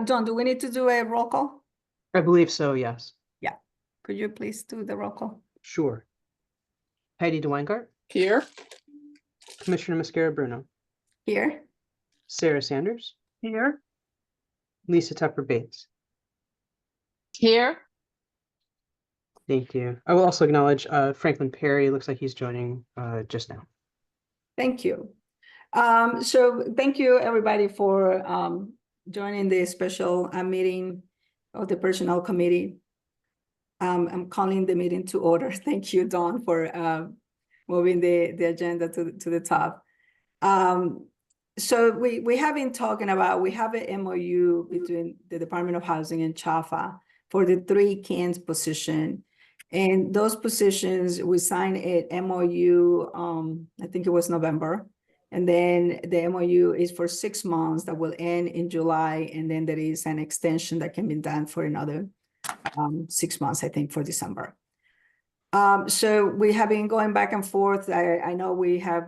John, do we need to do a roll call? I believe so, yes. Yeah. Could you please do the roll call? Sure. Heidi DeWeingart, Here. Commissioner Mascara-Bruno, Here. Sarah Sanders, Here. Lisa Tupper Bates. Here. Thank you. I will also acknowledge Franklin Perry. Looks like he's joining just now. Thank you. So thank you everybody for joining the special meeting of the Personnel Committee. I'm calling the meeting to order. Thank you, Dawn, for moving the agenda to the top. So we have been talking about, we have an MOU between the Department of Housing and CHFA for the 3 CANs position. And those positions, we signed an MOU, I think it was November. And then the MOU is for 6 months that will end in July. And then there is an extension that can be done for another 6 months, I think, for December. So we have been going back and forth. I know we have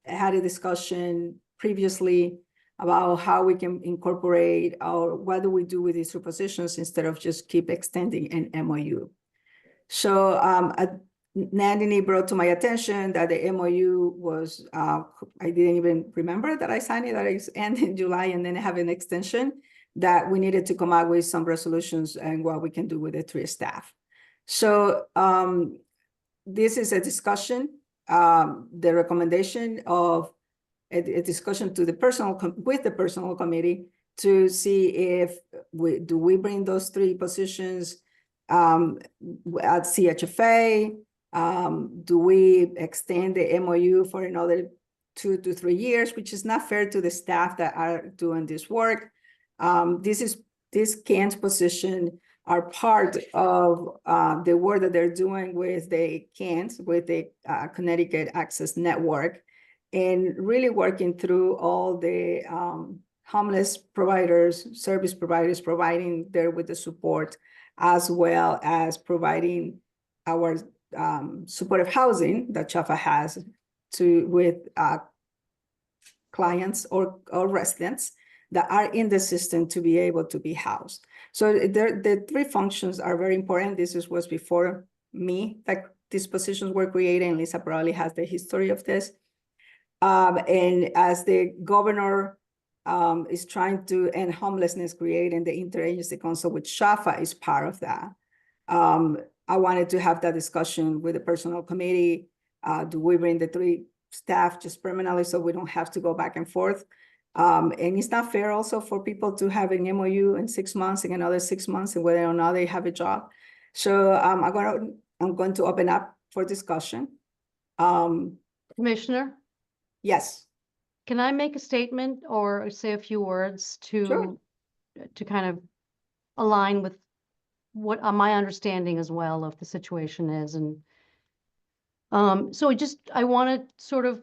had a discussion previously about how we can incorporate or what do we do with these 2 positions instead of just keep extending an MOU. So Nandini brought to my attention that the MOU was, I didn't even remember that I signed it, that it ended in July and then have an extension, that we needed to come up with some resolutions and what we can do with the 3 staff. So this is a discussion, the recommendation of a discussion to the with the personnel committee to see if we bring those 3 positions at CHFA. Do we extend the MOU for another 2 to 3 years, which is not fair to the staff that are doing this work. This CAN's position are part of the work that they're doing with the CANs, with the Connecticut Access Network, and really working through all the homeless providers, service providers, providing there with the support, as well as providing our supportive housing that CHFA has with clients or residents that are in the system to be able to be housed. So the 3 functions are very important. This was before me that these positions were created, and Lisa probably has the history of this. And as the governor is trying to end homelessness, creating the interagency council with CHFA is part of that. I wanted to have that discussion with the personnel committee. Do we bring the 3 staff just permanently so we don't have to go back and forth? And it's not fair also for people to have an MOU in 6 months and another 6 months and whether or not they have a job. So I'm going to open up for discussion. Commissioner? Yes. Can I make a statement or say a few words to kind of align with what my understanding as well of the situation is? And so I want to sort of,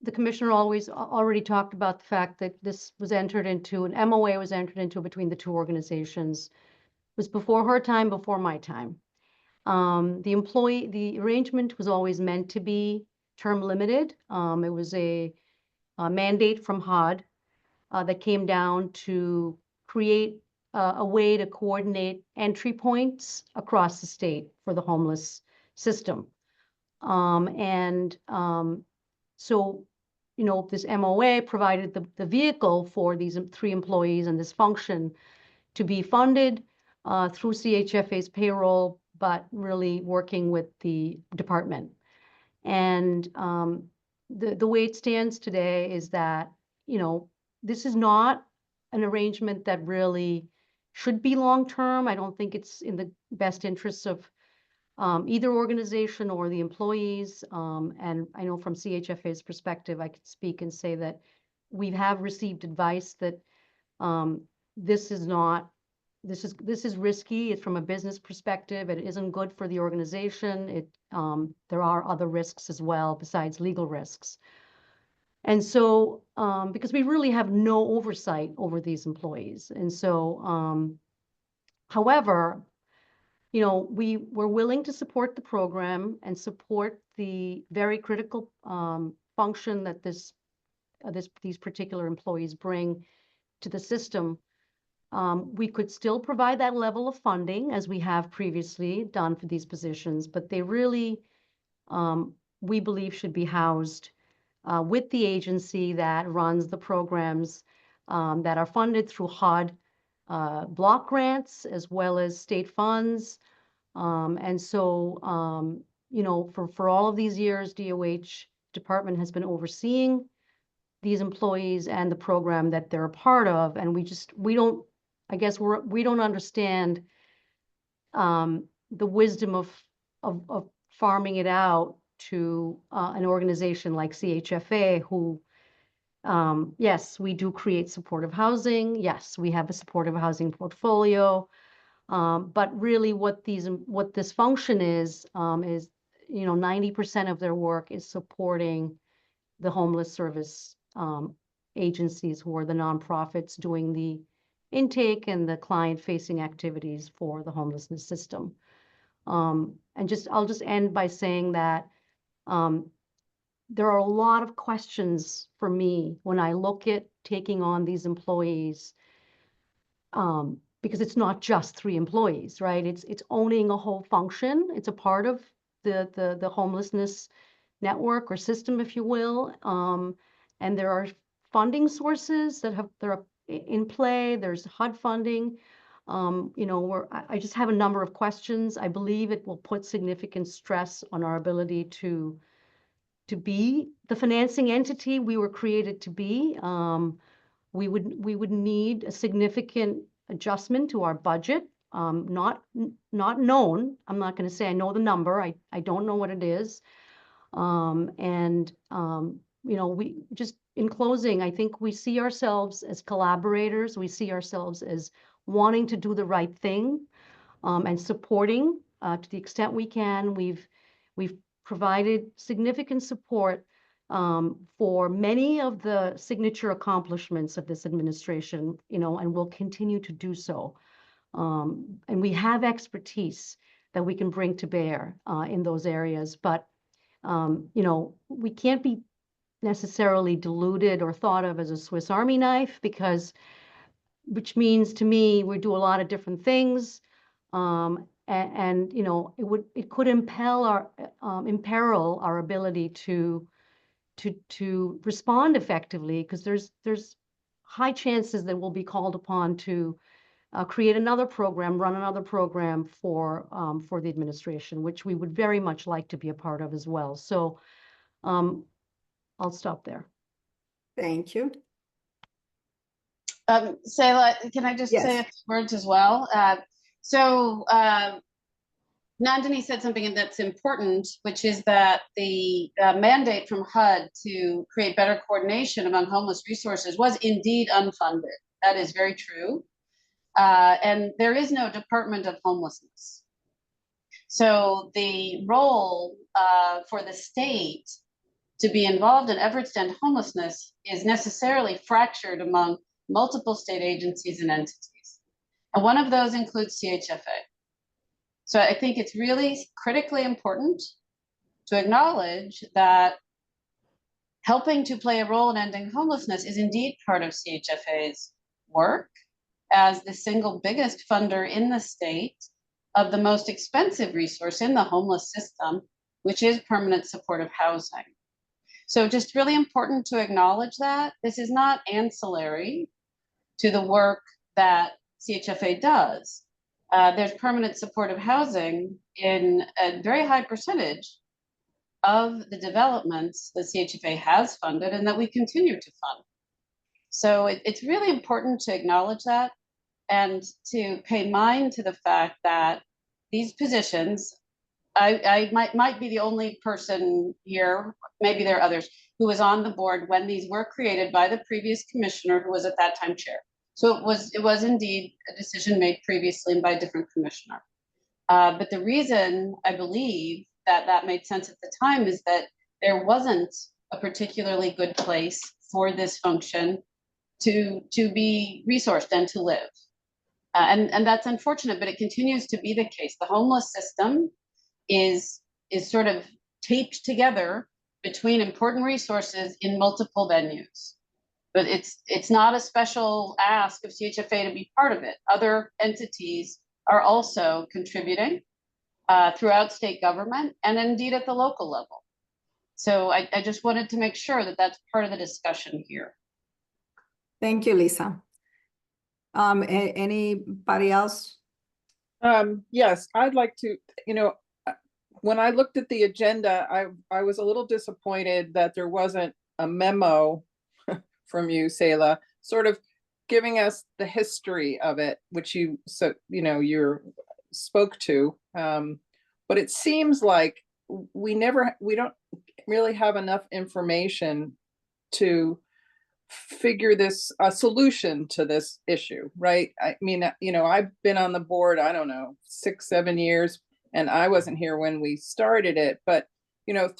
the commissioner already talked about the fact that this was entered into, an MOA was entered into between the 2 organizations. It was before her time, before my time. The arrangement was always meant to be term limited. It was a mandate from HUD that came down to create a way to coordinate entry points across the state for the homeless system. So, you know, this MOA provided the vehicle for these 3 employees and this function to be funded through CHFA's payroll, but really working with the department. And the way it stands today is that, you know, this is not an arrangement that really should be long-term. I don't think it's in the best interests of either organization or the employees. And I know from CHFA's perspective, I could speak and say that we have received advice that this is risky. It's from a business perspective. It isn't good for the organization. There are other risks as well besides legal risks. And so, because we really have no oversight over these employees. And so, however, you know, we're willing to support the program and support the very critical function that this these particular employees bring to the system. We could still provide that level of funding as we have previously done for these positions, but they really, we believe, should be housed with the agency that runs the programs that are funded through HUD block grants as well as state funds. And so, you know, for all of these years, DOH department has been overseeing these employees and the program that they're a part of. And we don't, I guess we don't understand the wisdom of farming it out to an organization like CHFA, who, yes, we do create supportive housing. Yes, we have a supportive housing portfolio. But really what this function is, you know, 90% of their work is supporting the homeless service agencies, who are the nonprofits doing the intake and the client-facing activities for the homelessness system. And I'll just end by saying that there are a lot of questions for me when I look at taking on these employees, because it's not just 3 employees, right? It's owning a whole function. It's a part of the homelessness network or system, if you will. And there are funding sources that are in play. There's HUD funding. You know, I just have a number of questions. I believe it will put significant stress on our ability to be the financing entity we were created to be. We would need a significant adjustment to our budget. Not known. I'm not going to say I know the number. I don't know what it is. You know, we just, in closing, I think we see ourselves as collaborators. We see ourselves as wanting to do the right thing, and supporting to the extent we can. We've provided significant support for many of the signature accomplishments of this administration, you know, and will continue to do so. And we have expertise that we can bring to bear in those areas. But, you know, we can't be necessarily diluted or thought of as a Swiss Army knife, which means to me, we do a lot of different things. And you know, it could imperil our ability to respond effectively, because there's high chances that we'll be called upon to create another program, run another program for the administration, which we would very much like to be a part of as well. So I'll stop there. Thank you. Sayla, can I just say a few words as well? Nandini said something that's important, which is that the mandate from HUD to create better coordination among homeless resources was indeed unfunded. That is very true. And there is no Department of Homelessness. So the role for the state to be involved in efforts to end homelessness is necessarily fractured among multiple state agencies and entities. And one of those includes CHFA. So I think it's really critically important to acknowledge that helping to play a role in ending homelessness is indeed part of CHFA's work as the single biggest funder in the state of the most expensive resource in the homeless system, which is permanent supportive housing. So just really important to acknowledge that this is not ancillary to the work that CHFA does. There's permanent supportive housing in a very high percentage of the developments that CHFA has funded and that we continue to fund. So it's really important to acknowledge that and to pay mind to the fact that these positions, I might be the only person here, maybe there are others, who was on the board when these were created by the previous commissioner, who was at that time chair. So it was indeed a decision made previously by a different commissioner. But the reason I believe that made sense at the time is that there wasn't a particularly good place for this function to be resourced and to live. And that's unfortunate, but it continues to be the case. The homeless system is sort of taped together between important resources in multiple venues. But it's not a special ask of CHFA to be part of it. Other entities are also contributing throughout state government and indeed at the local level. So I just wanted to make sure that that's part of the discussion here. Thank you, Lisa. Anybody else? Yes, I'd like to, when I looked at the agenda, I was a little disappointed that there wasn't a memo from you, Selah, sort of giving us the history of it, which you spoke to. But it seems like we don't really have enough information to figure a solution to this issue, right? I mean, I've been on the board, I don't know, 6-7 years, and I wasn't here when we started it, but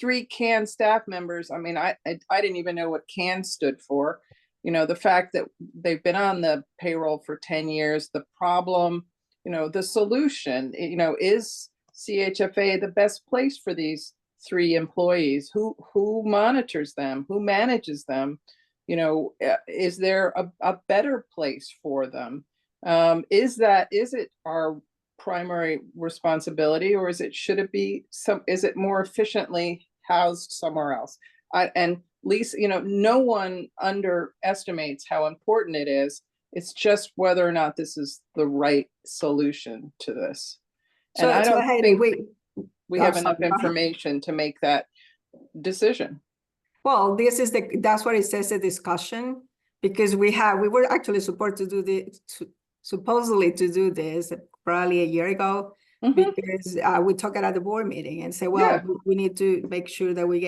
3 CAN staff members, I mean, I didn't even know what CAN stood for. The fact that they've been on the payroll for 10 years, the problem, the solution, is CHFA the best place for these 3 employees? Who monitors them? Who manages them? Is there a better place for them? Is it our primary responsibility, or is it more efficiently housed somewhere else? And Lisa, no one underestimates how important it is. It's just whether or not this is the right solution to this. And I don't think we have enough information to make that decision. Well, that's what it says, the discussion, because we were actually supposed to supposedly to do this probably a year ago, because we talked at the board meeting and said, well, we need to make sure that we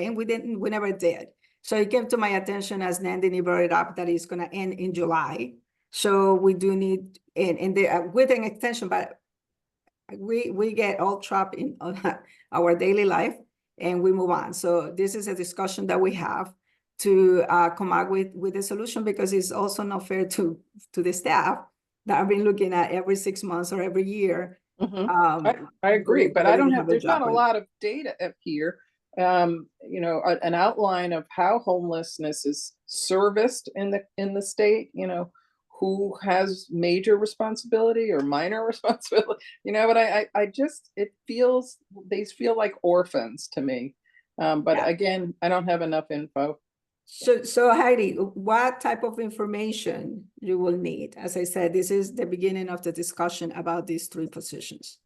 never did. So it came to my attention as Nandini brought it up that it's going to end in July. So we do need, with an extension, but we get all trapped in our daily life and we move on. So this is a discussion that we have to come up with a solution, because it's also not fair to the staff that have been looking at every 6 months or every year. I agree, but there's not a lot of data up here. An outline of how homelessness is serviced in the state, who has major responsibility or minor responsibility, but these feel like orphans to me. But again, I don't have enough info. So Heidi, what type of information you will need? As I said, this is the beginning of the discussion about these 3 positions.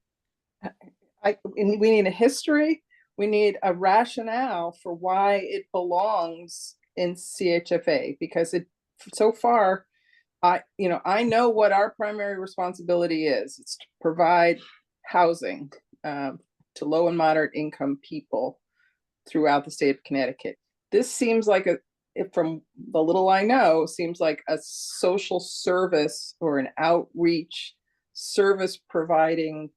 We need a history. We need a rationale for why it belongs in CHFA, because so far, I know what our primary responsibility is. It's to provide housing to low and moderate income people throughout the state of Connecticut. This seems like from the little I know, seems like a social service or an outreach service providing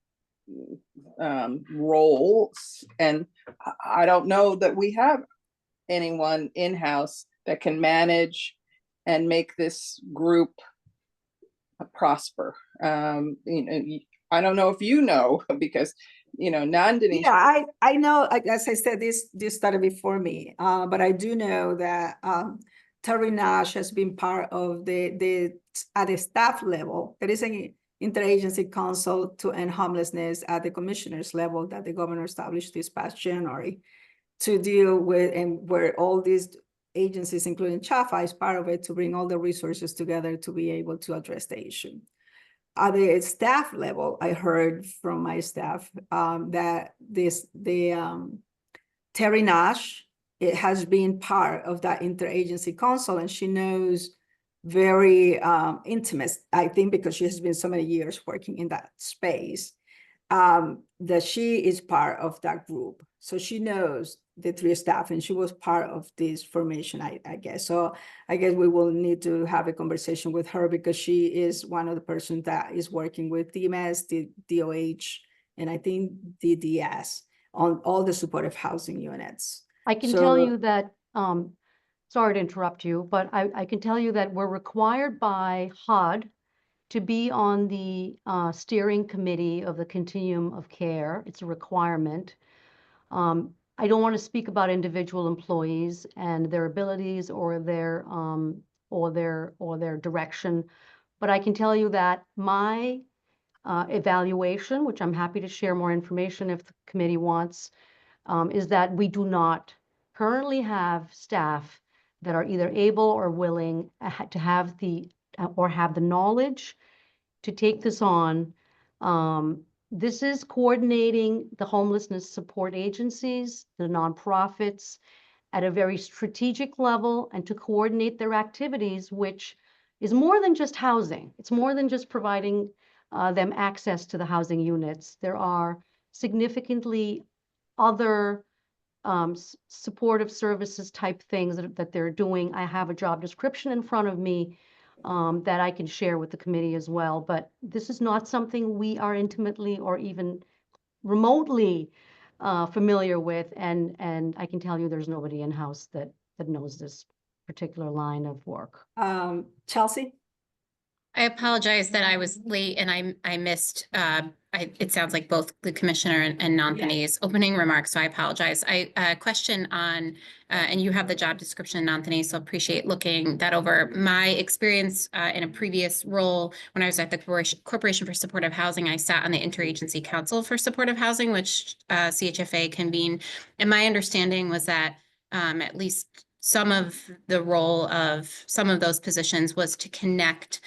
roles. And I don't know that we have anyone in-house that can manage and make this group prosper. I don't know if because Nandini. Yeah, I know, as I said, this started before me, but I do know that Terry Nash has been part of at the staff level. There is an interagency council to end homelessness at the commissioners level that the governor established this past January to deal with, and where all these agencies, including CHFA, is part of it, to bring all the resources together to be able to address the issue. At the staff level, I heard from my staff that Terry Nash, it has been part of that interagency council, and she knows very intimate, I think, because she has been so many years working in that space, that she is part of that group. So she knows the 3 staff, and she was part of this formation, I guess. So I guess we will need to have a conversation with her, because she is one of the persons that is working with DMS, the DOH, and I think DDS on all the supportive housing units. I can tell you that, sorry to interrupt you, but I can tell you that we're required by HUD to be on the steering committee of the continuum of care. It's a requirement. I don't want to speak about individual employees and their abilities or their direction, but I can tell you that my evaluation, which I'm happy to share more information if the committee wants, is that we do not currently have staff that are either able or willing to have the knowledge to take this on. This is coordinating the homelessness support agencies, the nonprofits at a very strategic level, and to coordinate their activities, which is more than just housing. It's more than just providing them access to the housing units. There are significantly other supportive services type things that they're doing. I have a job description in front of me that I can share with the committee as well. But this is not something we are intimately or even remotely familiar with. And I can tell you there's nobody in-house that knows this particular line of work. Chelsea? I apologize that I was late and I missed, it sounds like both the commissioner and Nanthony's opening remarks, so I apologize. A question on, and you have the job description, Nanthony, so appreciate looking that over. My experience in a previous role, when I was at the Corporation for Supportive Housing, I sat on the Interagency Council for Supportive Housing, which CHFA convened. And my understanding was that at least some of the role of some of those positions was to connect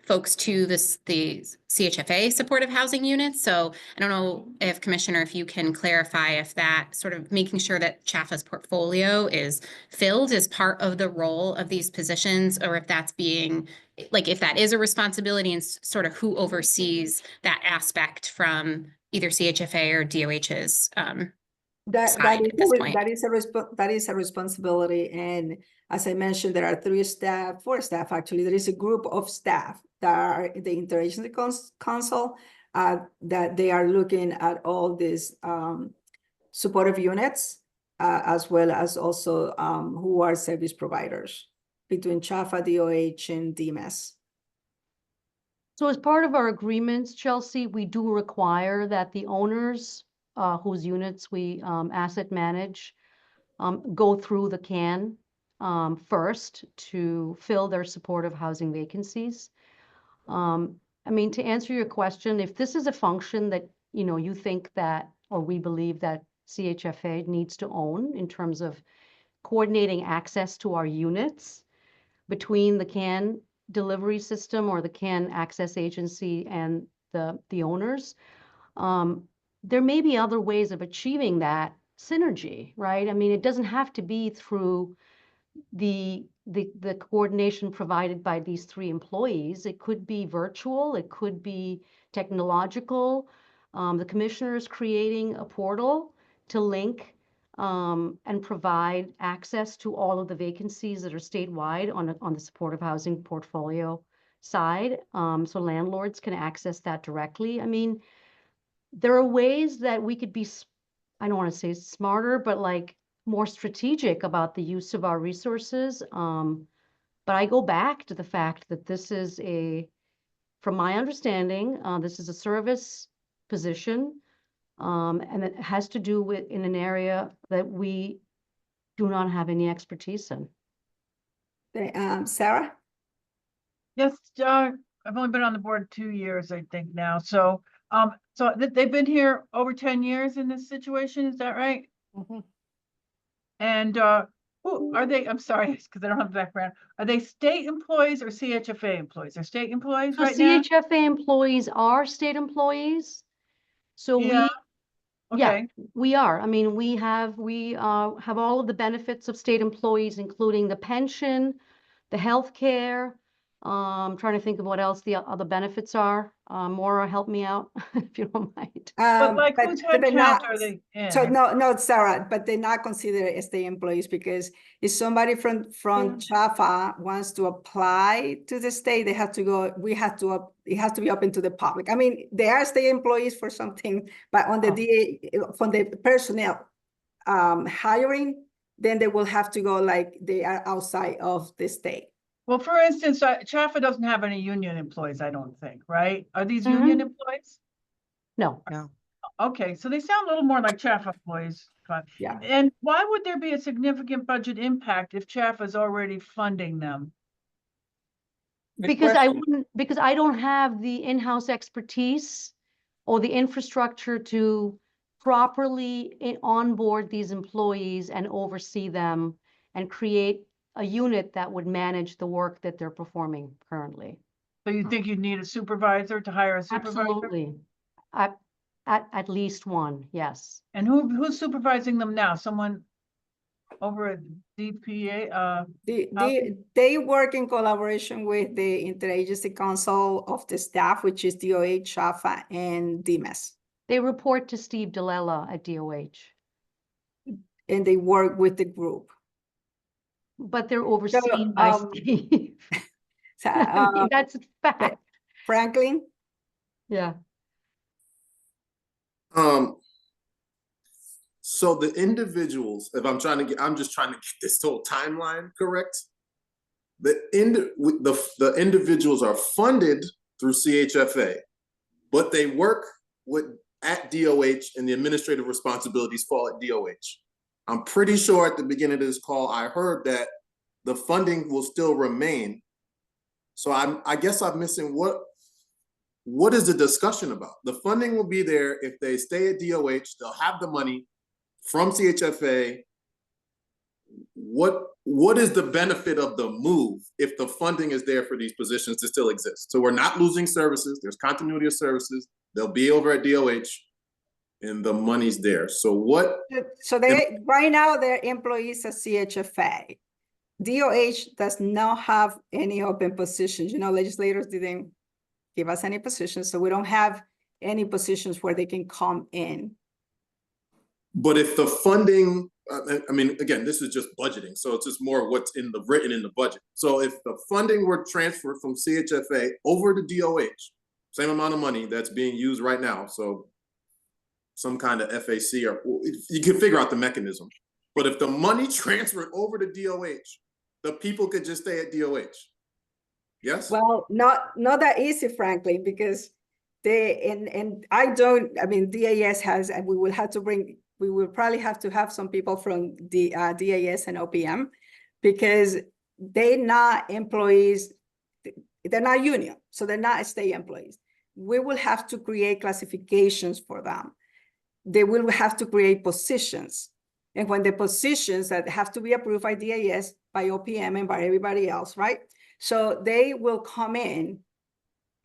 folks to the CHFA supportive housing units. So I don't know if Commissioner, if you can clarify if that sort of making sure that CHFA's portfolio is filled as part of the role of these positions, or if that's being, like, if that is a responsibility and sort of who oversees that aspect from either CHFA or DOH's side at this point. That is a responsibility. And as I mentioned, there are four staff actually. There is a group of staff that are the Interagency Council that they are looking at all these supportive units as well as also who are service providers between CHFA, DOH, and DMS. So as part of our agreements, Chelsea, we do require that the owners whose units we asset manage go through the CAN first to fill their supportive housing vacancies. I mean, to answer your question, if this is a function that, you know, you think that, or we believe that CHFA needs to own in terms of coordinating access to our units between the CAN delivery system or the CAN access agency and the owners, there may be other ways of achieving that synergy, right? I mean, it doesn't have to be through the coordination provided by these three employees. It could be virtual, it could be technological. The commissioner is creating a portal to link and provide access to all of the vacancies that are statewide on the supportive housing portfolio side. So landlords can access that directly. I mean, there are ways that we could be, I don't want to say smarter, but like more strategic about the use of our resources. But I go back to the fact that this is from my understanding, this is a service position, and it has to do with in an area that we do not have any expertise in. Sarah? Yes, I've only been on the board 2 years, I think now. So, they've been here over 10 years in this situation. Is that right? Mm-hmm. And who are they? I'm sorry, because I don't have the background. Are they state employees or CHFA employees? They're state employees So right now? CHFA employees are state employees. So Yeah. Okay. we are. I mean, we have all of the benefits of state employees, including the pension, the health care. I'm trying to think of what else the other benefits are. Maura, help me out if you don't mind. But like whose head they're count not, are they in? so no, Sarah, but they're not considered as state employees because if somebody from CHFA wants to apply to the state, they have to go, it has to be open to the public. I mean, they are state employees for something, but on the from the personnel hiring, then they will have to go like they are outside of the state. Well, for instance, CHFA doesn't have any union employees, I don't think, right? Are these union employees? No. No. Okay, so they sound a little more like CHFA employees. Yeah. And why would there be a significant budget impact if CHFA is already funding them? Good Because I question. wouldn't, because I don't have the in-house expertise or the infrastructure to properly onboard these employees and oversee them and create a unit that would manage the work that they're performing currently. So you think you'd need a supervisor to hire a supervisor? Absolutely. At least one, yes. And who's supervising them now? Someone over at DPA, They work in collaboration with the Interagency Council of the Staff, which is DOH, CHFA, and DMS. They report to Steve DeLella at DOH, And they work with the group. but they're overseen by Steve. So, I mean, that's a fact. Franklin? Yeah. So the individuals, if I'm trying to get, I'm just trying to get this whole timeline correct. The individuals are funded through CHFA, but they work at DOH, and the administrative responsibilities fall at DOH. I'm pretty sure at the beginning of this call, I heard that the funding will still remain. So I guess I'm missing what is the discussion about? The funding will be there if they stay at DOH, they'll have the money from CHFA. What is the benefit of the move if the funding is there for these positions to still exist? So we're not losing services, there's continuity of services, they'll be over at DOH, and the money's there. So what? So they, right now, they're employees at CHFA. DOH does not have any open positions. You know, legislators didn't give us any positions, so we don't have any positions where they can come in. But if the funding, I mean, again, this is just budgeting, so it's just more what's written in the budget. So if the funding were transferred from CHFA over to DOH, same amount of money that's being used right now, so some kind of FAC, or you can figure out the mechanism. But if the money transferred over to DOH, the people could just stay at DOH. Yes? Well, not that easy, frankly, because I mean, DAS has, and we will probably have to have some people from the DAS and OPM, because they're not employees, they're not union, so they're not state employees. We will have to create classifications for them. They will have to create positions. And when the positions that have to be approved by DAS, by OPM, and by everybody else, right? So they will come in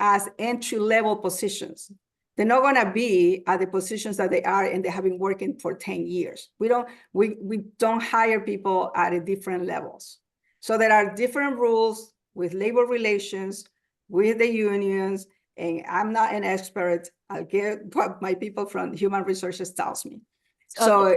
as entry-level positions. They're not gonna be at the positions that they are, and they have been working for 10 years. We don't hire people at different levels. So there are different rules with labor relations, with the unions, and I'm not an expert. I'll get what my people from Human Resources tells me. So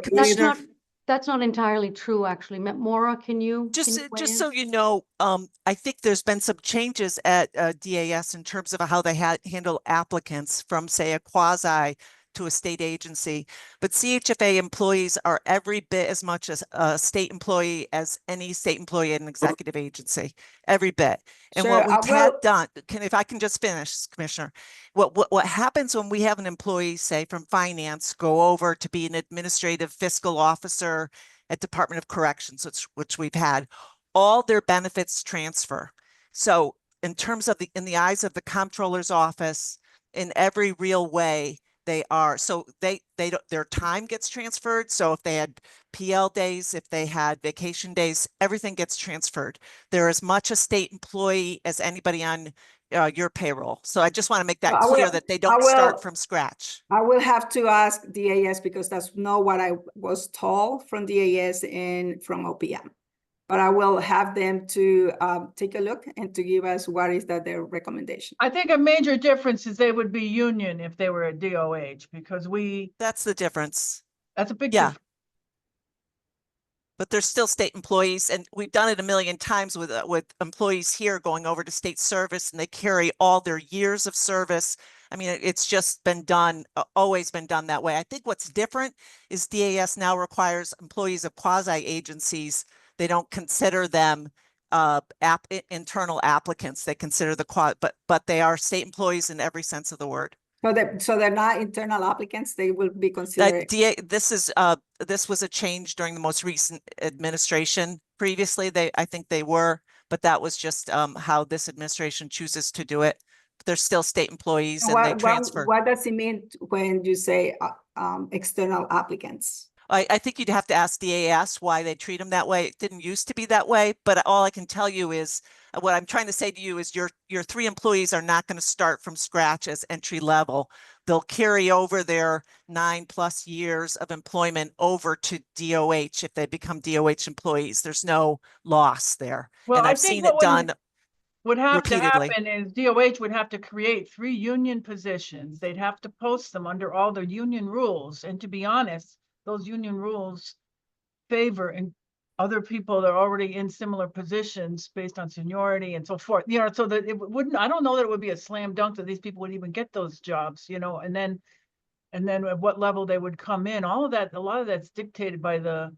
That's not entirely true, actually. Maura, can you Just weigh in? so you know, I think there's been some changes at DAS in terms of how they handle applicants from, say, a quasi to a state agency. But CHFA employees are every bit as much as a state employee as any state employee at an executive agency, every bit. And Sure, what we've had done, if I can just finish, Commissioner, what happens when we have an employee, say, from finance go over to be an administrative fiscal officer at Department of Corrections, which we've had, all their benefits transfer. So in terms of in the eyes of the comptroller's office, in every real way, they are, so their time gets transferred. So if they had PL days, if they had vacation days, everything gets transferred. They're as much a state employee as anybody on your payroll. So I just want to make that clear that they don't start from scratch. I will have to ask DAS, because that's not what I was told from DAS and from OPM. But I will have them to take a look and to give us what is that their recommendation. I think a major difference is they would be union if they were at DOH, because that's the difference. That's a big difference. But they're still state employees, and we've done it a million times with employees here going over to state service, and they carry all their years of service. I mean, it's just been done, always been done that way. I think what's different is DAS now requires employees of quasi agencies. They don't consider them internal applicants. They consider but they are state employees in every sense of the word. So they're not internal applicants, they will be That considered. this was a change during the most recent administration. Previously, I think they were, but that was just how this administration chooses to do it. They're still state employees and they transfer. What does it mean when you say external applicants? I think you'd have to ask DAS why they treat them that way. It didn't used to be that way, but all I can tell you is what I'm trying to say to you is your 3 employees are not going to start from scratch as entry level. They'll carry over their 9+ years of employment over to DOH if they become DOH employees. There's no loss there. Well, And I I've think seen it done would have to repeatedly. happen is DOH would have to create 3 union positions. They'd have to post them under all the union rules. And to be honest, those union rules favor and other people that are already in similar positions based on seniority and so forth, you know, so that it wouldn't, I don't know that it would be a slam dunk that these people would even get those jobs, you know, and then at what level they would come in, all of that, a lot of that's dictated by the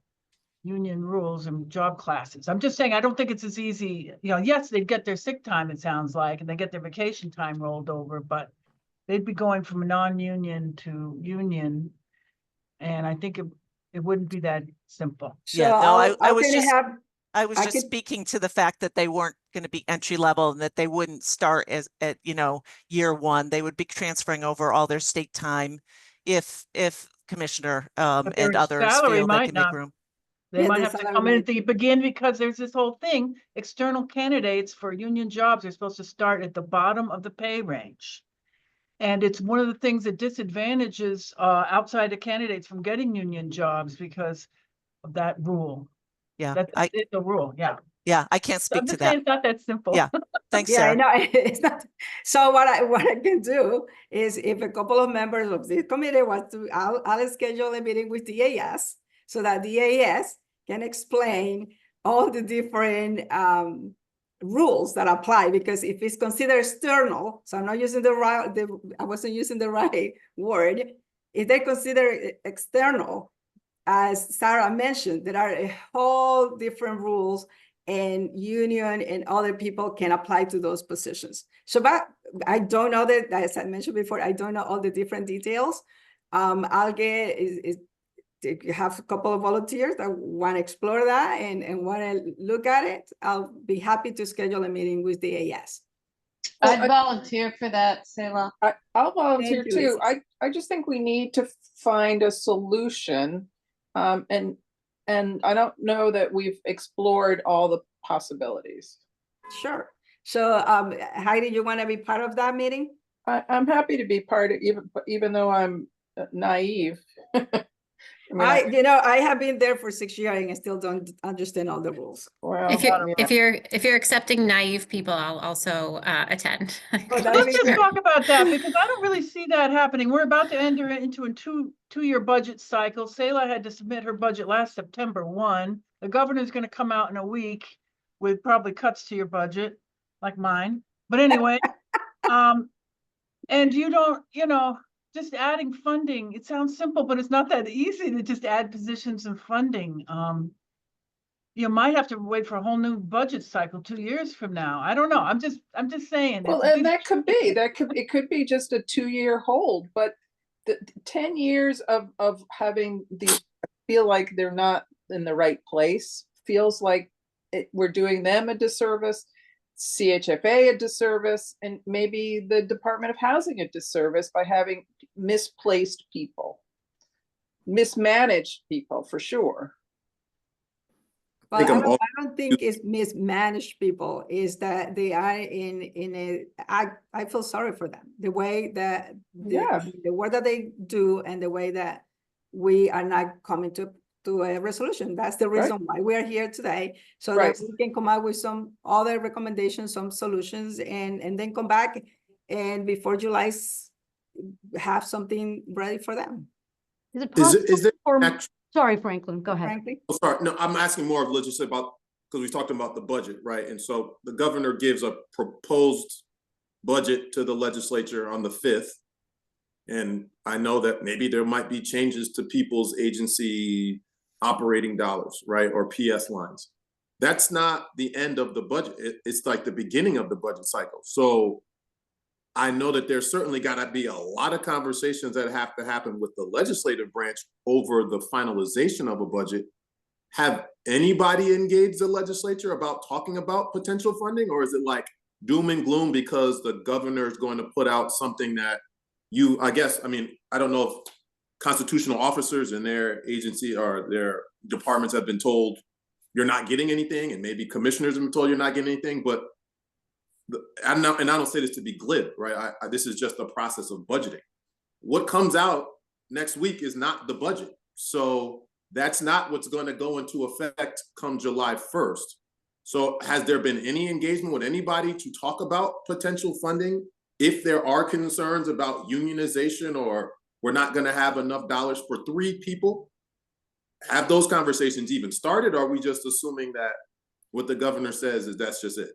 union rules and job classes. I'm just saying, I don't think it's as easy, you know, yes, they'd get their sick time, it sounds like, and they get their vacation time rolled over, but they'd be going from non-union to union. And I think it wouldn't be that simple. Yeah, So no, I how was can just I just can- speaking to the fact that they weren't going to be entry level and that they wouldn't start as at, you know, year 1. They would be transferring over all their state time if Commissioner But their and others salary feel they might can make not. room. They Yeah, might the have to salary come in might- at the beginning because there's this whole thing, external candidates for union jobs are supposed to start at the bottom of the pay range. And it's one of the things that disadvantages outside candidates from getting union jobs because of that rule. Yeah, That's the rule, yeah. I can't So speak I'm to just saying that. it's not that simple. Yeah. Thanks, Yeah, I Sarah. know, it's not, so what I can do is if a couple of members of the committee want to, I'll schedule a meeting with DAS so that DAS can explain all the different rules that apply, because if it's considered external, so I'm not using I wasn't using the right word. If they consider it external, as Sarah mentioned, there are a whole different rules, and union and other people can apply to those positions. So, but I don't know that, as I mentioned before, I don't know all the different details. I'll have a couple of volunteers that want to explore that and want to look at it. I'll be happy to schedule a meeting with the AS. I'd volunteer for that, Selah. I'll volunteer Thank you, too. I just think we need to find a solution. And I don't know that we've explored all the possibilities. Sure. So Heidi, you want to be part of that meeting? I'm happy to be part of, even though I'm naive. I mean, I have been there for 6 years and I still don't understand all the rules. well, If you're accepting naive people, I'll also attend. Oh, that'd Let's be just great. talk about that because I don't really see that happening. We're about to enter into a two-year budget cycle. Selah had to submit her budget last September 1. The governor's going to come out in a week with probably cuts to your budget, like mine. But anyway, and you don't, just adding funding. It sounds simple, but it's not that easy to just add positions and funding. You might have to wait for a whole new budget cycle 2 years from now. I don't know. I'm just saying. well, and that could be, it could be just a 2-year hold, but the 10 years of having these feel like they're not in the right place feels like we're doing them a disservice, CHFA a disservice, and maybe the Department of Housing a disservice by having misplaced people, mismanaged people for sure. But think I'm I don't think it's mismanaged people, is that they are I feel sorry for them. The way that the work that they do and the way that we are not coming to a resolution. That's the reason why we're here today. So that we can come up with some other recommendations, some solutions, and then come back and before July have something ready for them. Is it possible Is there for, sorry, Franklin, go ahead. Frankly. Oh, sorry, no, I'm asking more of legislative about, because we talked about the budget, right? And so the governor gives a proposed budget to the legislature on the 5th. And I know that maybe there might be changes to people's agency operating dollars, right? Or PS lines. That's not the end of the budget. It's like the beginning of the budget cycle. So I know that there's certainly got to be a lot of conversations that have to happen with the legislative branch over the finalization of a budget. Have anybody engaged the legislature about talking about potential funding, or is it like doom and gloom because the governor is going to put out something that I don't know if constitutional officers in their agency or their departments have been told you're not getting anything, and maybe commissioners have been told you're not getting anything, but I don't say this to be glib, right? This is just a process of budgeting. What comes out next week is not the budget. So that's not what's going to go into effect come July 1st. So has there been any engagement with anybody to talk about potential funding? If there are concerns about unionization or we're not going to have enough dollars for 3 people, have those conversations even started? Or are we just assuming that what the governor says is that's just it?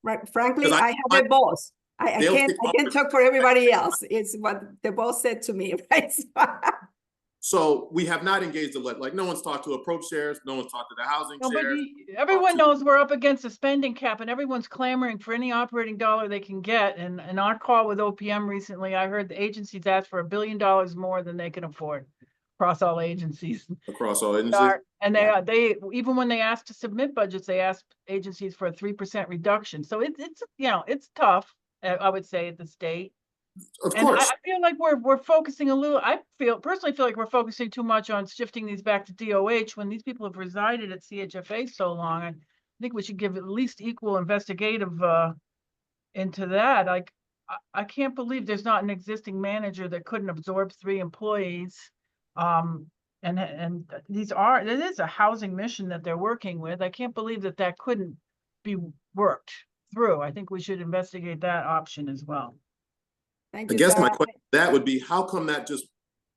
Right, frankly, 'Cause I have a boss. I They'll can't, kick I off can't talk for everybody else. It's what the boss said to me, right? So we have not engaged like no one's talked to approach chairs, no one's talked to the housing No, but chairs. everyone knows we're up against a spending cap and everyone's clamoring for any operating dollar they can get. And in our call with OPM recently, I heard the agencies ask for $1 billion more than they can afford across all agencies. Across all agencies. And they even when they asked to submit budgets, they asked agencies for a 3% reduction. So it's tough, I would say, at the state. Of And course. I feel like we're focusing a little. Personally feel like we're focusing too much on shifting these back to DOH when these people have resided at CHFA so long. I think we should give at least equal investigative into that. Like I can't believe there's not an existing manager that couldn't absorb 3 employees. And it is a housing mission that they're working with. I can't believe that couldn't be worked through. I think we should investigate that option as well. Thank I you, guess my Sarah. question to that would be, how come that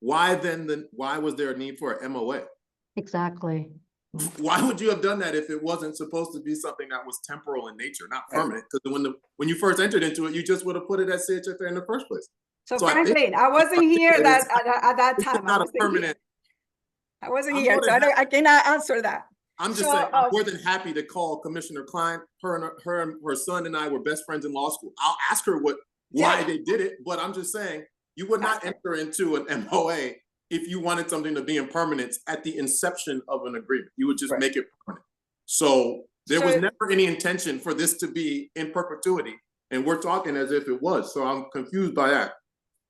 why was there a need for an MOA? Exactly. Why would you have done that if it wasn't supposed to be something that was temporal in nature, not permanent? Because when you first entered into it, you just would have put it at CHFA in the first place. So I think- frankly, I wasn't here it at is- that It's time. not a permanent. I wasn't I'm here, more so than I cannot answer that. I'm just So, saying, I'm more than happy to call Commissioner Klein. Her son and I were best friends in law school. I'll ask her why Yeah. they did it, but I'm just saying you would not enter into an MOA if you wanted something to be in permanence at the inception of an agreement. You would just Right. make it permanent. So there was So- never any intention for this to be in perpetuity, and we're talking as if it was. So I'm confused by that.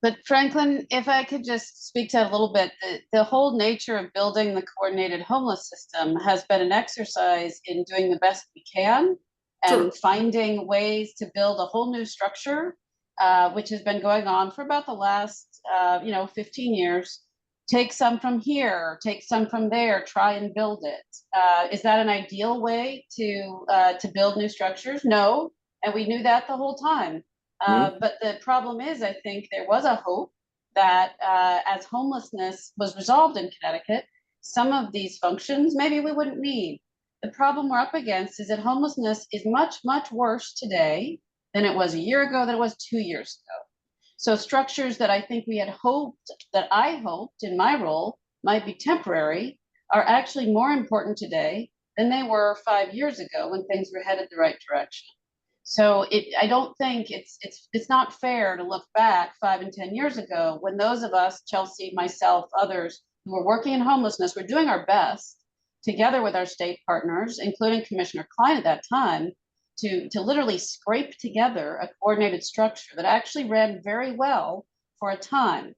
But Franklin, if I could just speak to that a little bit, the whole nature of building the coordinated homeless system has been an exercise in doing the best we can and Sure. finding ways to build a whole new structure, which has been going on for about the last, 15 years. Take some from here, take some from there, try and build it. Is that an ideal way to build new structures? No, and we knew that the whole time. But the problem is, I think there was a hope that as homelessness was resolved in Connecticut, some of these functions maybe we wouldn't need. The problem we're up against is that homelessness is much, much worse today than it was a year ago, than it was 2 years ago. So structures that I think that I hoped in my role might be temporary are actually more important today than they were 5 years ago when things were headed the right direction. So I don't think it's not fair to look back 5 and 10 years ago when those of us, Chelsea, myself, others who were working in homelessness, were doing our best together with our state partners, including Commissioner Klein at that time, to literally scrape together a coordinated structure that actually ran very well for a time.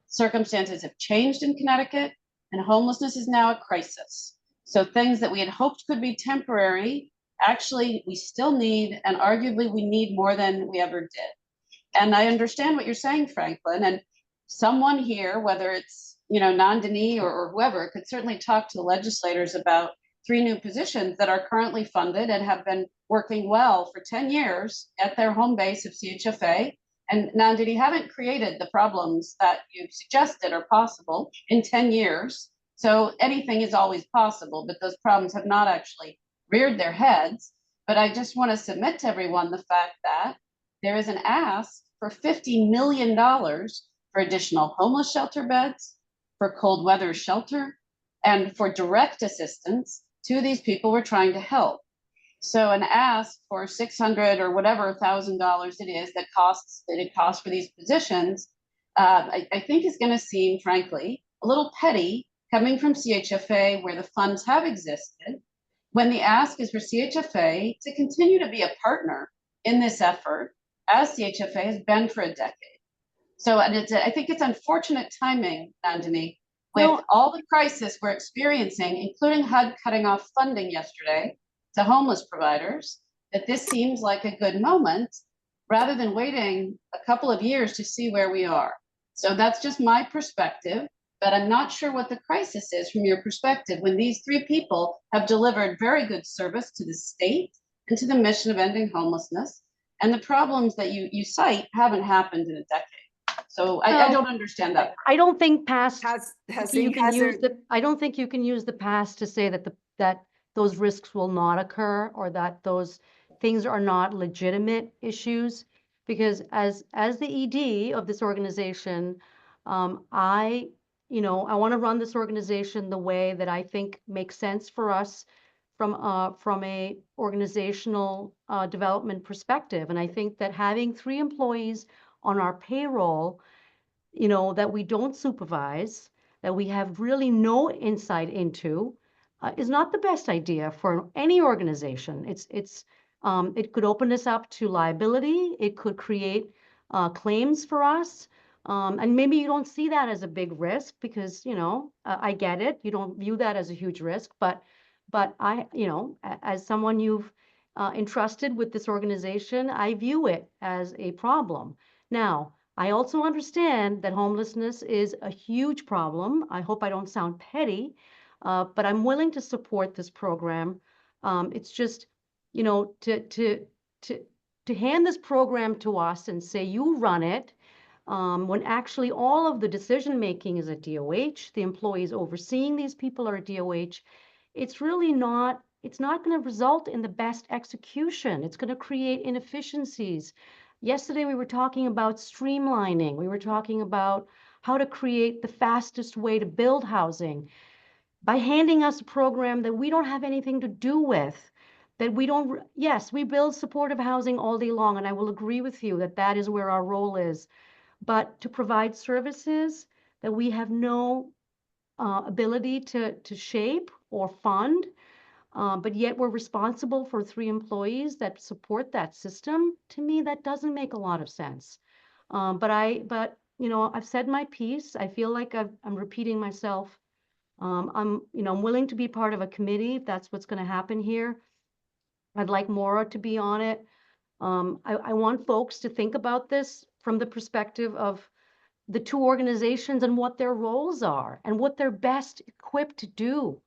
Circumstances have changed in Connecticut, and homelessness is now a crisis. So things that we had hoped could be temporary, actually, we still need, and arguably we need more than we ever did. And I understand what you're saying, Franklin, and someone here, whether it's, Nandini or whoever, could certainly talk to the legislators about 3 new positions that are currently funded and have been working well for 10 years at their home base of CHFA. And Nandini haven't created the problems that you've suggested are possible in 10 years. So anything is always possible, but those problems have not actually reared their heads. But I just want to submit to everyone the fact that there is an ask for $50 million for additional homeless shelter beds, for cold weather shelter, and for direct assistance to these people we're trying to help. So an ask for 600 or whatever $1,000 it is that it costs for these positions, I think is going to seem, frankly, a little petty coming from CHFA where the funds have existed, when the ask is for CHFA to continue to be a partner in this effort, as CHFA has been for a decade. So, and I think it's unfortunate timing, Nandini, with Well- all the crisis we're experiencing, including HUD cutting off funding yesterday to homeless providers, that this seems like a good moment rather than waiting a couple of years to see where we are. So that's just my perspective, but I'm not sure what the crisis is from your perspective when these three people have delivered very good service to the state and to the mission of ending homelessness. And the problems that you cite haven't happened in a decade. So I Well, don't understand that. I don't think past you can has use there, I don't think you can use the past to say that that those risks will not occur or that those things are not legitimate issues. Because as the ED of this organization, I want to run this organization the way that I think makes sense for us from a organizational development perspective. And I think that having 3 employees on our payroll, that we don't supervise, that we have really no insight into, is not the best idea for any organization. It could open us up to liability. It could create claims for us. And maybe you don't see that as a big risk because, I get it. You don't view that as a huge risk, but I, as someone you've entrusted with this organization, I view it as a problem. Now, I also understand that homelessness is a huge problem. I hope I don't sound petty, but I'm willing to support this program. It's just, to hand this program to us and say, you run it, when actually all of the decision making is at DOH, the employees overseeing these people are at DOH, it's not going to result in the best execution. It's going to create inefficiencies. Yesterday, we were talking about streamlining. We were talking about how to create the fastest way to build housing. By handing us a program that we don't have anything to do with, yes, we build supportive housing all day long, and I will agree with you that that is where our role is. But to provide services that we have no ability to shape or fund, but yet we're responsible for 3 employees that support that system. To me, that doesn't make a lot of sense. But I've said my piece. I feel like I'm repeating myself. I'm willing to be part of a committee if that's what's going to happen here. I'd like Maura to be on it. I want folks to think about this from the perspective of the 2 organizations and what their roles are and what they're best equipped to do.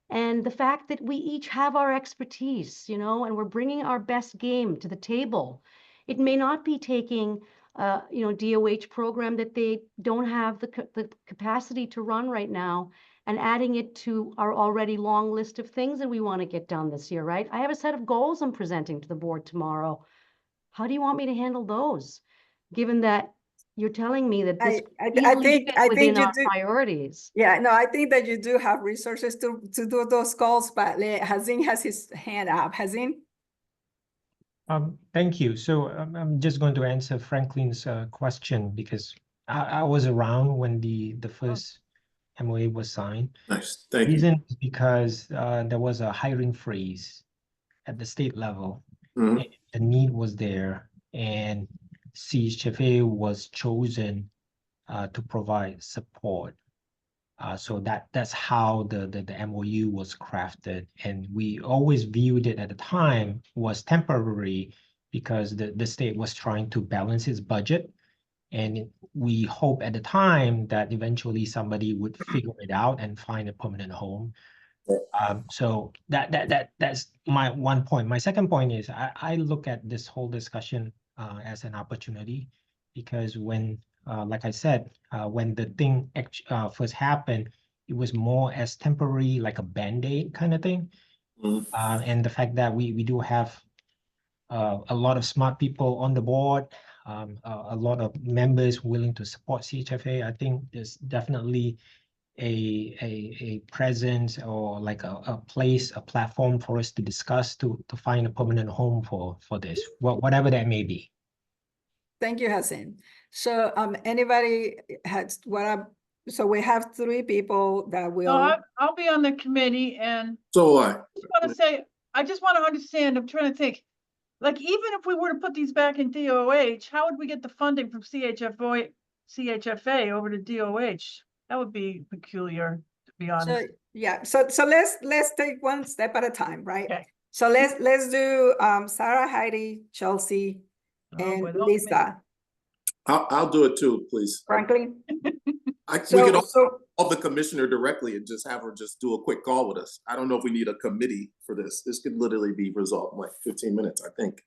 And the fact that we each have our expertise, and we're bringing our best game to the table. It may not be taking, DOH program that they don't have the capacity to run right now and adding it to our already long list of things that we want to get done this year, right? I have a set of goals I'm presenting to the board tomorrow. How do you want me to handle those? Given that you're telling me that this I think within you our do. priorities. Yeah, no, I think that you do have resources to do those calls, but Hazin has his hand up. Hazin? Thank you. So I'm just going to answer Franklin's question because I was around when the first MOA was signed. Nice, thank you. Reason is because there was a hiring freeze at the state level. Mhm. And the need was there, and CHFA was chosen to provide support. So that's how the MOU was crafted, and we always viewed it at the time was temporary because the state was trying to balance its budget, and we hope at the time that eventually somebody would figure it out and find a permanent home. So that's my one point. My second point is I look at this whole discussion as an opportunity because when, like I said, when the thing first happened, it was more as temporary, like a Band-Aid kind of thing. Mhm. And the fact that we do have a lot of smart people on the board, a lot of members willing to support CHFA, I think there's definitely a presence or like a place, a platform for us to discuss to find a permanent home for this, whatever that may be. Thank you, Hassan. So anybody has so we have 3 people that No, will. I'll be on the committee, and So I. just want to say, I just want to understand, I'm trying to think, like, even if we were to put these back in DOH, how would we get the funding from CHFA over to DOH? That would be peculiar, to be So honest. yeah, so let's take one step at a time, right? Okay. So let's do Sarah, Heidi, Chelsea, Oh, and boy, help me. Lisa. I'll do it too, please. Franklin. We could So also call the commissioner directly and just have her just do a quick call with us. I don't know if we need a committee for this. This could literally be resolved in like 15 minutes, I think.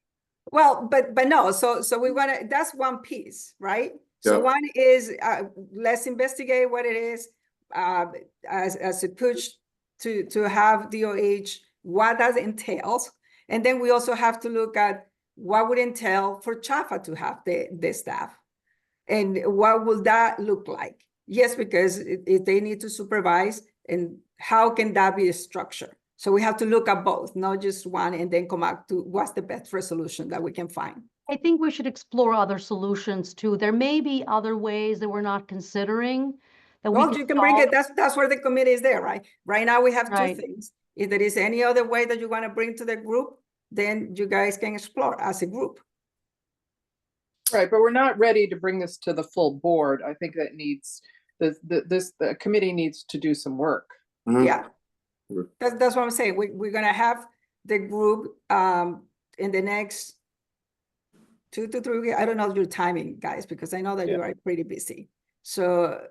well, but no. So we want to. That's one piece, right? So Yeah. one is let's investigate what it is as a push to have DOH. What does it entail? And then we also have to look at what would entail for CHFA to have the staff. And what will that look like? Yes, because if they need to supervise, and how can that be a structure? So we have to look at both, not just one, and then come back to what's the best resolution that we can find. I think we should explore other solutions too. There may be other ways that we're not considering that we Well, can you can bring it, solve. that's where the committee is there, right? Right now, we have 2 Right. things. If there is any other way that you want to bring to the group, then you guys can explore as a group. Right, but we're not ready to bring this to the full board. I think that needs, the committee needs to do some work. Mhm. Yeah. Mhm. That's what I'm saying. We're gonna have the group in the next 2 to 3 weeks. I don't know your timing, guys, because I know that you are pretty busy. So,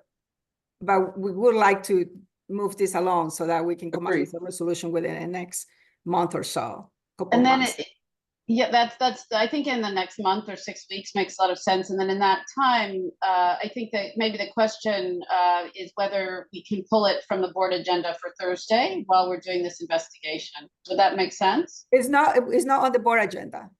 but we would like to move this along so that we can come up Agreed. with a resolution within the next month or so. Couple And then, months. yeah, that's, I think in the next month or 6 weeks makes a lot of sense. And then in that time, I think that maybe the question is whether we can pull it from the board agenda for Thursday while we're doing this investigation. Would that make sense? It's not on the board agenda.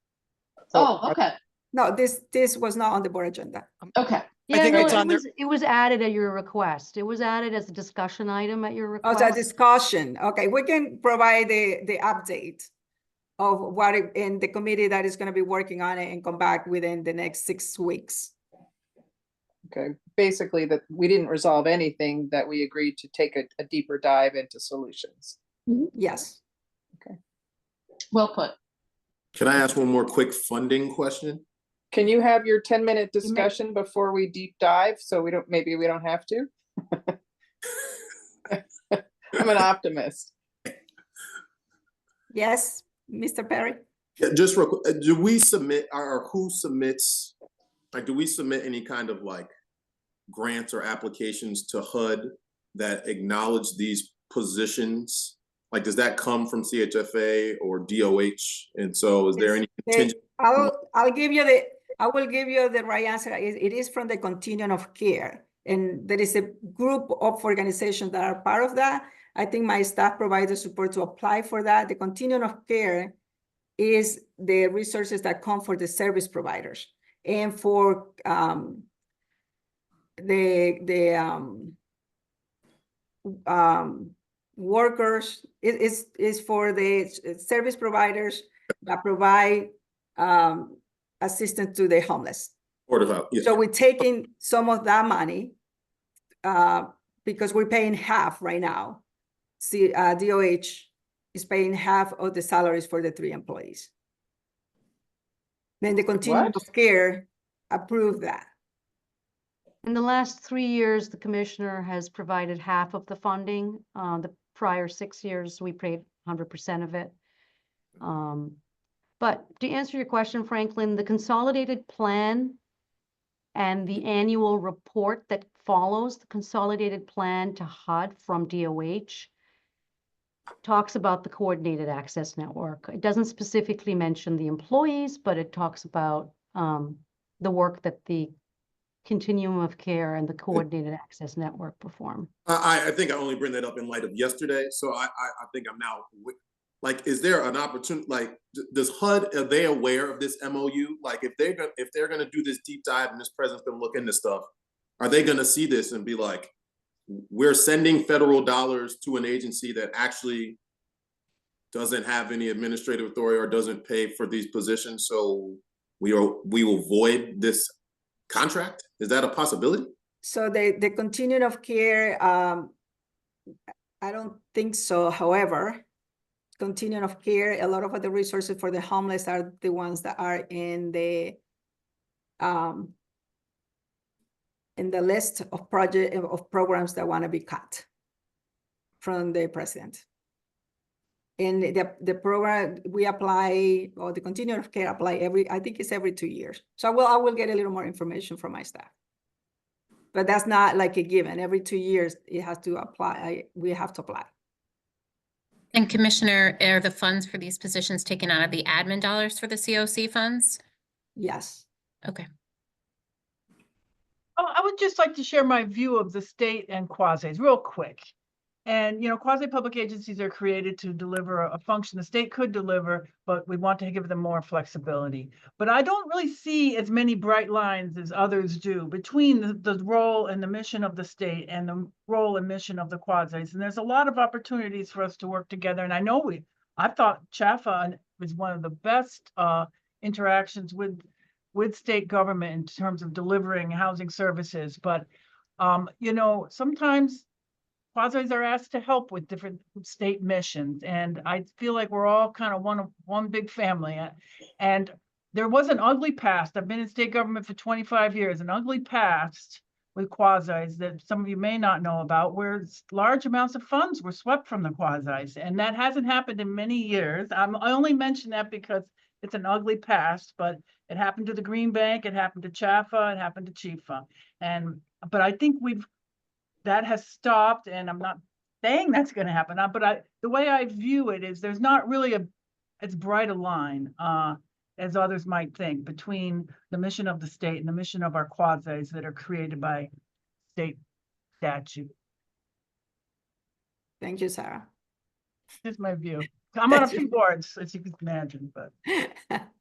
Oh, okay, No, this was not on the board agenda. okay. Yeah, think no, it's on it was added at your request. It was added as a discussion item at your Oh, request. it's a discussion. Okay, we can provide the update of what in the committee that is going to be working on it and come back within the next 6 weeks. Okay, basically that we didn't resolve anything, that we agreed to take a deeper dive into solutions. Yes. Well put. Can I ask one more quick funding question? Can you have your 10-minute discussion before we deep dive, so maybe we don't have to? I'm an optimist. Yes, Mr. Perry? Yeah, just real quick, do we submit, or who submits, like, do we submit any kind of like grants or applications to HUD that acknowledge these positions? Like, does that come from CHFA or DOH? And so is there any contingent? I will give you the right answer. It is from the continuum of care. And there is a group of organizations that are part of that. I think my staff provides the support to apply for that. The continuum of care is the resources that come for the service providers and for workers. It is for the service providers that provide assistance to the homeless. Yeah. So we're taking some of that money because we're paying half right now. See, DOH is paying half of the salaries for the 3 employees. Then the continuum What? of care approved that. In the last 3 years, the commissioner has provided half of the funding. The prior 6 years, we paid 100% of it. But to answer your question, Franklin, the consolidated plan and the annual report that follows the consolidated plan to HUD from DOH talks about the coordinated access network. It doesn't specifically mention the employees, but it talks about the work that the continuum of care and the coordinated access network perform. I think I only bring that up in light of yesterday. So I think I'm now, like, is there an opportunity, like, does HUD, are they aware of this MOU? Like, if they're gonna do this deep dive and this president's gonna look into stuff, are they gonna see this and be like, we're sending federal dollars to an agency that actually doesn't have any administrative authority or doesn't pay for these positions, so we will void this contract? Is that a possibility? So the continuum of care, I don't think so. However, continuum of care, a lot of the resources for the homeless are the ones that are in the list of programs that want to be cut from the president. And the program we apply, or the continuum of care apply I think it's every 2 years. So I will get a little more information from my staff. But that's not like a given. Every 2 years it has to apply. We have to apply. And Commissioner, are the funds for these positions taken out of the admin dollars for the COC funds? Yes. Okay. Oh, I would just like to share my view of the state and quasis real quick. And, you know, quasi-public agencies are created to deliver a function the state could deliver, but we want to give them more flexibility. But I don't really see as many bright lines as others do between the role and the mission of the state and the role and mission of the quasis. And there's a lot of opportunities for us to work together. And I know I thought CHFA was one of the best interactions with state government in terms of delivering housing services. But, you know, sometimes quasis are asked to help with different state missions. And I feel like we're all kind of one big family. And there was an ugly past. I've been in state government for 25 years, an ugly past with quasis that some of you may not know about, where large amounts of funds were swept from the quasis. And that hasn't happened in many years. I only mention that because it's an ugly past, but it happened to the Green Bank, it happened to CHFA, it happened to CHFA. But I think that has stopped, and I'm not saying that's going to happen. But the way I view it is there's not really as bright a line as others might think between the mission of the state and the mission of our quasis that are created by state statute. Thank you, Sarah. Just my view. I'm on a few boards, as you can imagine, but.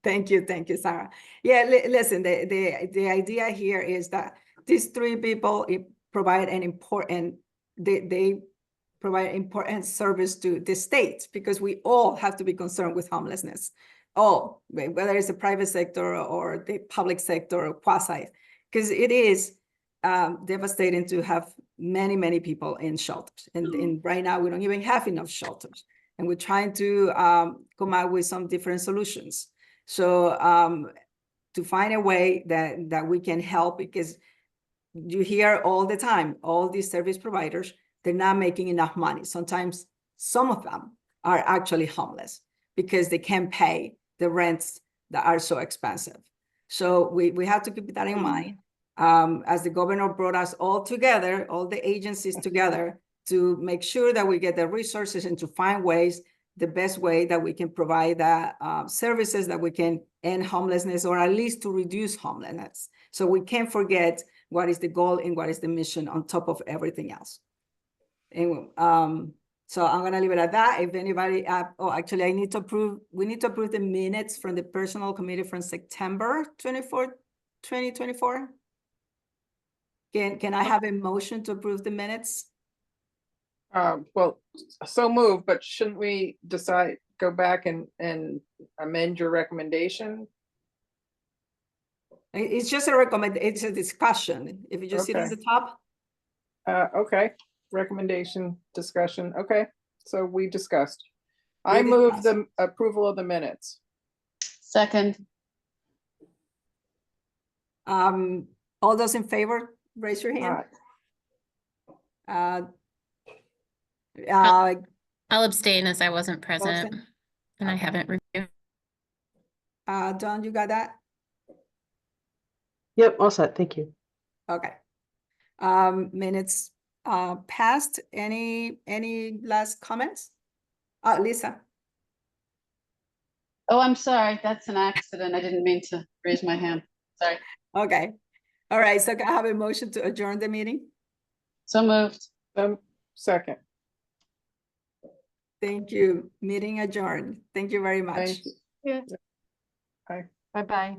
Thank you, Sarah. Yeah, listen, the idea here is that these three people provide an important, they provide important service to the state, because we all have to be concerned with homelessness. All, whether it's the private sector or the public sector or quasi, because it is devastating to have many people in shelters. And right now we don't even have enough shelters. And we're trying to come out with some different solutions. So to find a way that we can help, because you hear all the time, all these service providers, they're not making enough money. Sometimes some of them are actually homeless because they can't pay the rents that are so expensive. So we have to keep that in mind. As the governor brought us all together, all the agencies together, to make sure that we get the resources and to find ways, the best way that we can provide that services that we can end homelessness, or at least to reduce homelessness. So we can't forget what is the goal and what is the mission on top of everything else. And so I'm gonna leave it at that. If anybody, actually we need to approve the minutes from the personnel committee from September 24th, 2024. Can I have a motion to approve the minutes? Well, so moved, but shouldn't we go back and amend your recommendation? It's just a recommendation, it's a discussion. If you just see it at the top. Okay, recommendation, discussion, okay, so we discussed. I move the approval of the minutes. Second. All those in favor, raise your hand. I'll abstain as I wasn't present Wilson? and I haven't reviewed. Don, you got that? Yep, all set. Thank you. Okay. Minutes passed. Any last comments? Lisa. Oh, I'm sorry. That's an accident. I didn't mean to raise my hand. Sorry. Okay. All right. So can I have a motion to adjourn the meeting? So moved. Second. Thank you. Meeting adjourned. Thank you very much. Thank you. Yeah. Bye. Bye-bye.